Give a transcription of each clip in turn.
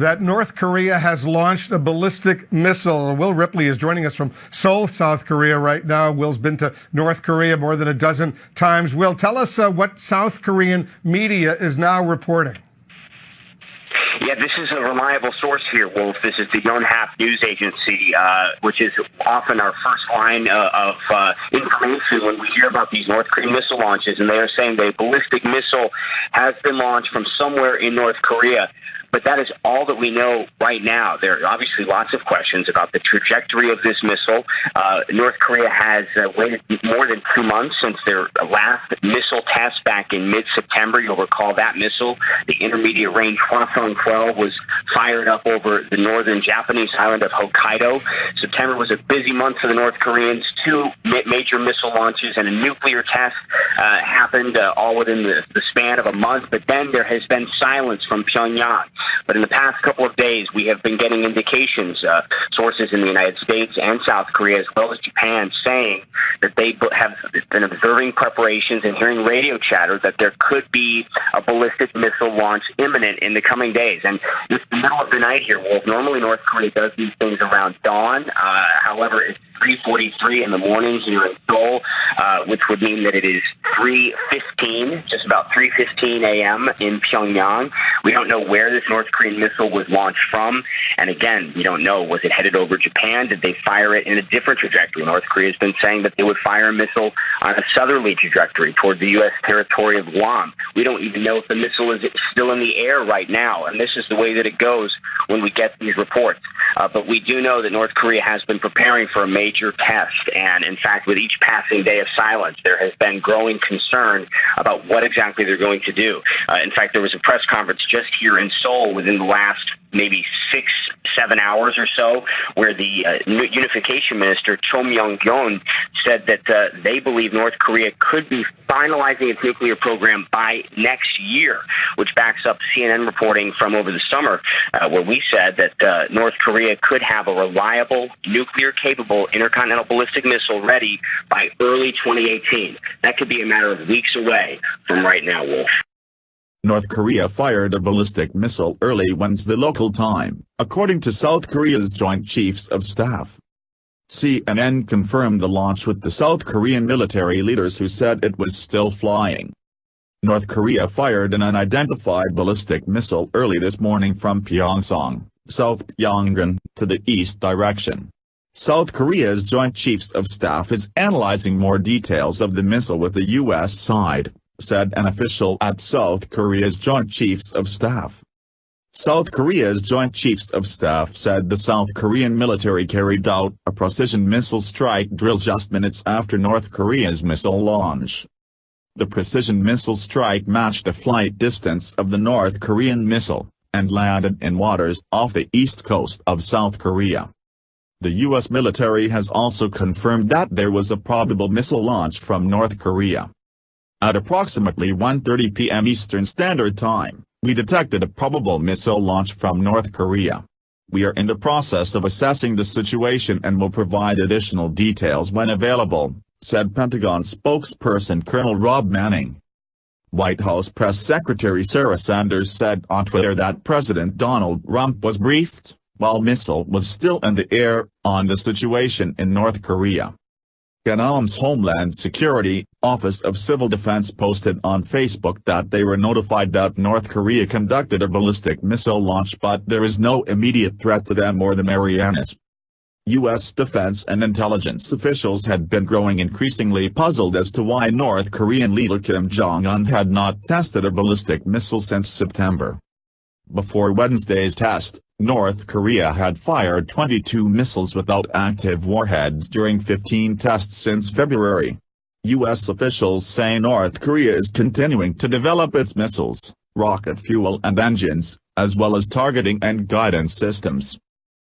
that North Korea has launched a ballistic missile. Will Ripley is joining us from Seoul, South Korea right now. Will's been to North Korea more than a dozen times. Will, tell us what South Korean media is now reporting. Yeah, this is a reliable source here, Wolf. This is the Yonhap news agency, which is often our first line of information when we hear about these North Korean missile launches. And they are saying that a ballistic missile has been launched from somewhere in North Korea. But that is all that we know right now. There are obviously lots of questions about the trajectory of this missile. North Korea has waited more than 2 months since their last missile test back in mid-September. You'll recall that missile, the intermediate range Hwasong 12, was fired up over the northern Japanese island of Hokkaido. September was a busy month for the North Koreans. 2 major missile launches and a nuclear test happened all within the span of a month. But then there has been silence from Pyongyang. But in the past couple of days, we have been getting indications, sources in the United States and South Korea, as well as Japan, saying that they have been observing preparations and hearing radio chatter that there could be a ballistic missile launch imminent in the coming days. And it's the middle of the night here, Wolf. Normally, North Korea does these things around dawn. However, it's 3:43 in the morning here in Seoul, which would mean that it is 3:15, just about 3:15 a.m. in Pyongyang. We don't know where this North Korean missile was launched from. And again, we don't know, was it headed over Japan? Did they fire it in a different trajectory? North Korea has been saying that they would fire a missile on a southerly trajectory toward the U.S. territory of Guam. We don't even know if the missile is still in the air right now. And this is the way that it goes when we get these reports. But we do know that North Korea has been preparing for a major test. And in fact, with each passing day of silence, there has been growing concern about what exactly they're going to do. In fact, there was a press conference just here in Seoul within the last maybe 6-7 hours or so, where the unification minister, Cho Myong-gyon, said that they believe North Korea could be finalizing its nuclear program by next year, which backs up CNN reporting from over the summer, where we said that North Korea could have a reliable, nuclear-capable intercontinental ballistic missile ready by early 2018. That could be a matter of weeks away from right now, Wolf. North Korea fired a ballistic missile early Wednesday local time, according to South Korea's Joint Chiefs of Staff. CNN confirmed the launch with the South Korean military leaders who said it was still flying. North Korea fired an unidentified ballistic missile early this morning from Pyeongchang, South Pyongan, to the east direction. South Korea's Joint Chiefs of Staff is analyzing more details of the missile with the U.S. side, said an official at South Korea's Joint Chiefs of Staff. South Korea's Joint Chiefs of Staff said the South Korean military carried out a precision missile strike drill just minutes after North Korea's missile launch. The precision missile strike matched the flight distance of the North Korean missile, and landed in waters off the east coast of South Korea. The U.S. military has also confirmed that there was a probable missile launch from North Korea. At approximately 1:30 p.m. Eastern Standard Time, we detected a probable missile launch from North Korea. We are in the process of assessing the situation and will provide additional details when available, said Pentagon spokesperson Colonel Rob Manning. White House Press Secretary Sarah Sanders said on Twitter that President Donald Trump was briefed, while missile was still in the air, on the situation in North Korea. Vietnam's Homeland Security, Office of Civil Defense posted on Facebook that they were notified that North Korea conducted a ballistic missile launch, but there is no immediate threat to them or the Marianas. U.S. defense and intelligence officials had been growing increasingly puzzled as to why North Korean leader Kim Jong-un had not tested a ballistic missile since September. Before Wednesday's test, North Korea had fired 22 missiles without active warheads during 15 tests since February. U.S. officials say North Korea is continuing to develop its missiles, rocket fuel and engines, as well as targeting and guidance systems.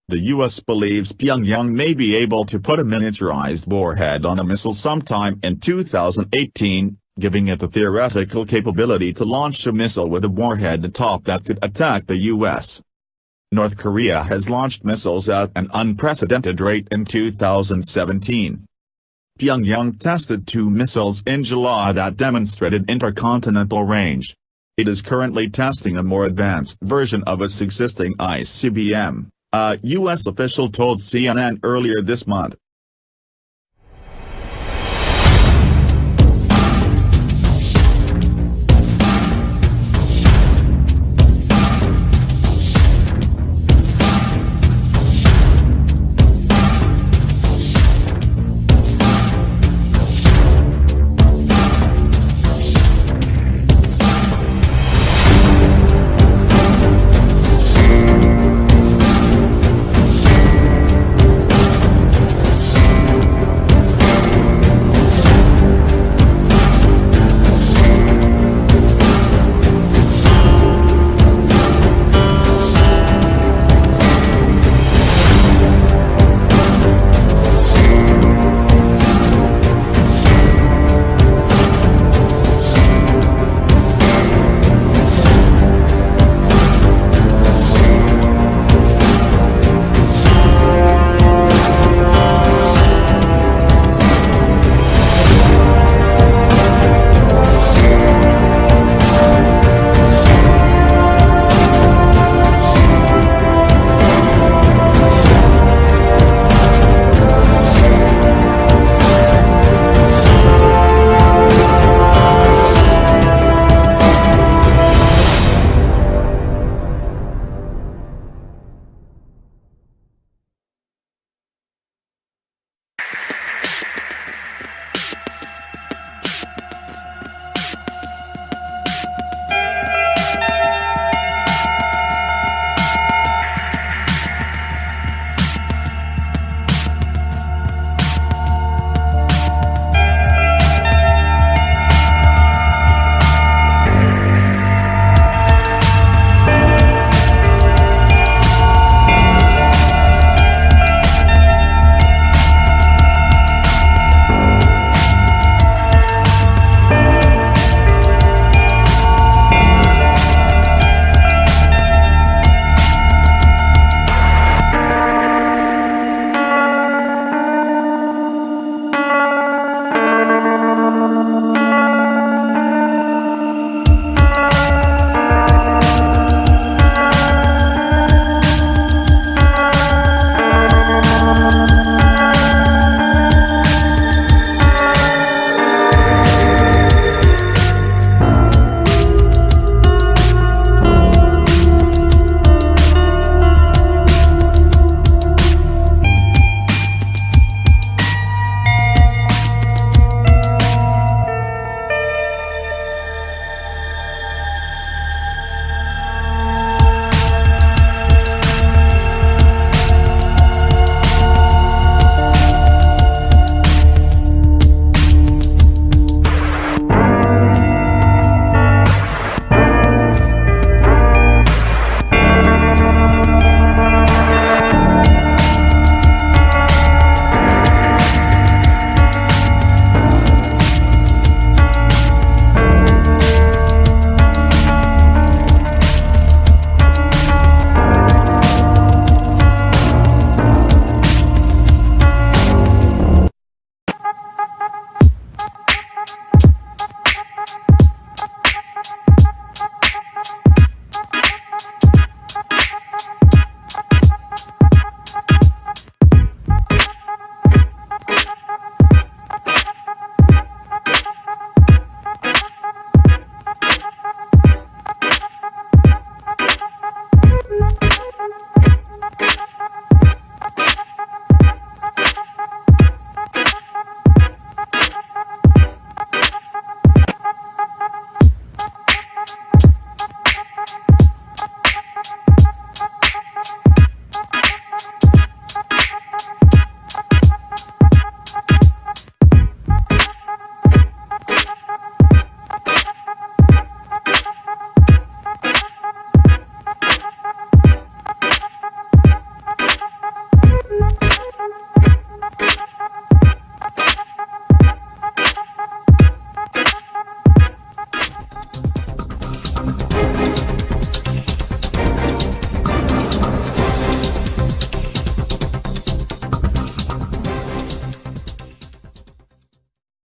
The U.S. believes Pyongyang may be able to put a miniaturized warhead on a missile sometime in 2018, giving it the theoretical capability to launch a missile with a warhead atop that could attack the U.S. North Korea has launched missiles at an unprecedented rate in 2017. Pyongyang tested 2 missiles in July that demonstrated intercontinental range. It is currently testing a more advanced version of its existing ICBM, a U.S. official told CNN earlier this month.